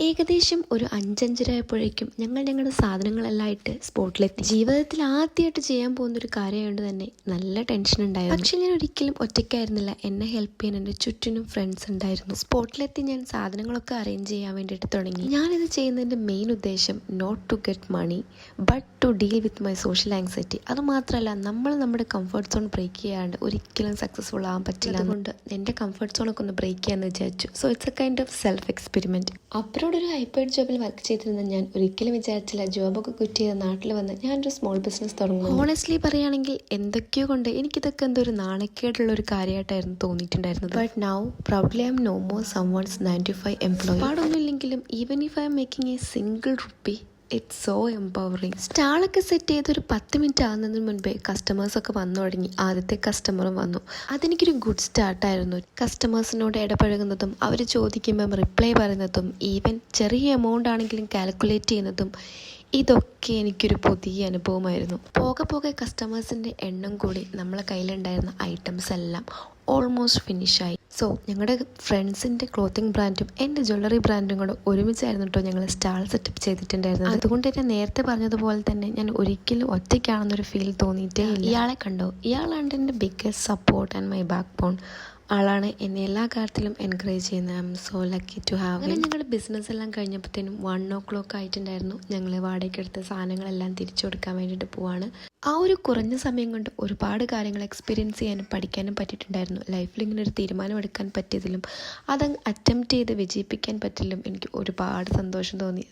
ഏകദേശം ഒരു 5:05 ഞങ്ങൾ ഞങ്ങളുടെ സാധനങ്ങളെല്ലാം ആയിട്ട് സ്പോട്ടിലെത്തി. ജീവിതത്തിൽ ആദ്യമായിട്ട് ചെയ്യാൻ പോകുന്നൊരു കാര്യമായതുകൊണ്ട് തന്നെ നല്ല ടെൻഷൻ ഉണ്ടായിരുന്നു. പക്ഷെ ഞാൻ ഒരിക്കലും ഒറ്റയ്ക്കായിരുന്നില്ല. എന്നെ ഹെൽപ്പ് ചെയ്യാൻ എൻ്റെ ചുറ്റിനും ഫ്രണ്ട്സ് ഉണ്ടായിരുന്നു. സ്പോട്ടിലെത്തി ഞാൻ സാധനങ്ങളൊക്കെ അറേഞ്ച് ചെയ്യാൻ വേണ്ടിയിട്ട് തുടങ്ങി. ഞാനിത് ചെയ്യുന്നതിൻ്റെ മെയിൻ ഉദ്ദേശം not to get money but to deal with my social anxiety. അതുമാത്രമല്ല, നമ്മൾ നമ്മുടെ കംഫർട്ട് സോൺ ബ്രേക്ക് ചെയ്യാണ്ട് ഒരിക്കലും സക്സസ്ഫുൾ ആകാൻ പറ്റില്ല. അതുകൊണ്ട് എൻ്റെ കംഫർട്ട് സോണൊക്കെ ഒന്ന് ബ്രേക്ക് ചെയ്യാമെന്ന് വിചാരിച്ചു. So it's A kind of self experiment. Abroad ഒരു ഹൈപ്പേർഡ് ജോബിൽ വർക്ക് ചെയ്തിരുന്ന ഞാൻ ഒരിക്കലും വിചാരിച്ചില്ല ജോബൊക്കെ ക്വിറ്റ് ചെയ്ത് നാട്ടിൽ വന്ന് ഞാനൊരു സ്മോൾ ബിസിനസ് തുടങ്ങും. ഹോണസ്റ്റ്ലി പറയുകയാണെങ്കിൽ എന്തൊക്കെയോ കൊണ്ട് എനിക്കിതൊക്കെ എന്തോ ഒരു നാണക്കേടുള്ള ഒരു കാര്യമായിട്ടായിരുന്നു തോന്നിയിട്ടുണ്ടായിരുന്നത്. But now proudly I am no more someone's 9 to 5 employee. പാടൊന്നുമില്ലെങ്കിലും even if I am making a single rupee it's so empowering. സ്റ്റാളൊക്കെ സെറ്റ് ചെയ്ത് ഒരു 10 മിനിറ്റ് ആകുന്നതിന് മുൻപേ കസ്റ്റമേഴ്സൊക്കെ വന്നു തുടങ്ങി. ആദ്യത്തെ കസ്റ്റമറും വന്നു. അതെനിക്കൊരു ഗുഡ് സ്റ്റാർട്ടായിരുന്നു. കസ്റ്റമേഴ്സിനോട് ഇടപഴകുന്നതും അവർ ചോദിക്കുമ്പം റിപ്ലൈ പറയുന്നതും ഈവൻ ചെറിയ എമൗണ്ട് ആണെങ്കിലും കാൽക്കുലേറ്റ് ചെയ്യുന്നതും ഇതൊക്കെ എനിക്കൊരു പുതിയ അനുഭവമായിരുന്നു. പോകെ കസ്റ്റമേഴ്സിൻ്റെ എണ്ണം കൂടി നമ്മളെ കയ്യിലുണ്ടായിരുന്ന ഐറ്റംസ് എല്ലാം ഓൾമോസ്റ്റ് ഫിനിഷായി. സോ ഞങ്ങളുടെ ഫ്രണ്ട്സിൻ്റെ ക്ലോത്തിങ് ബ്രാൻഡും എൻ്റെ ജ്വല്ലറി ബ്രാൻഡും കൂടെ ഒരുമിച്ചായിരുന്നു കേട്ടോ ഞങ്ങൾ സ്റ്റാൾ സെറ്റപ്പ് ചെയ്തിട്ടുണ്ടായിരുന്നത്. അതുകൊണ്ട് തന്നെ നേരത്തെ പറഞ്ഞതുപോലെ തന്നെ ഞാൻ ഒരിക്കലും ഒറ്റയ്ക്കാണെന്നൊരു ഫീൽ തോന്നിയിട്ടേ ഇല്ല. ഇയാളെ കണ്ടോ? ഇയാളാണ് എൻ്റെ biggest support and my backbone. ആളാണ് എന്നെ എല്ലാ കാര്യത്തിലും എൻകറേജ് ചെയ്യുന്നത്. I am so lucky to have. അങ്ങനെ ഞങ്ങളുടെ ബിസിനസ് എല്ലാം കഴിഞ്ഞപ്പോഴത്തേനും 1 o'clock ആയിട്ടുണ്ടായിരുന്നു. ഞങ്ങൾ വാടകയ്ക്കെടുത്ത സാധനങ്ങളെല്ലാം തിരിച്ചു കൊടുക്കാൻ വേണ്ടിയിട്ട് പോവാണ്. ആ ഒരു കുറഞ്ഞ സമയം കൊണ്ട് ഒരുപാട് കാര്യങ്ങൾ എക്സ്പീരിയൻസ് ചെയ്യാനും പഠിക്കാനും പറ്റിയിട്ടുണ്ടായിരുന്നു. ലൈഫിൽ ഇങ്ങനെ ഒരു തീരുമാനം എടുക്കാൻ പറ്റിയതിലും അതങ്ങ് അറ്റംപ്റ്റ് ചെയ്ത് വിജയിപ്പിക്കാൻ പറ്റിയതിലും എനിക്ക് ഒരുപാട് സന്തോഷം തോന്നി.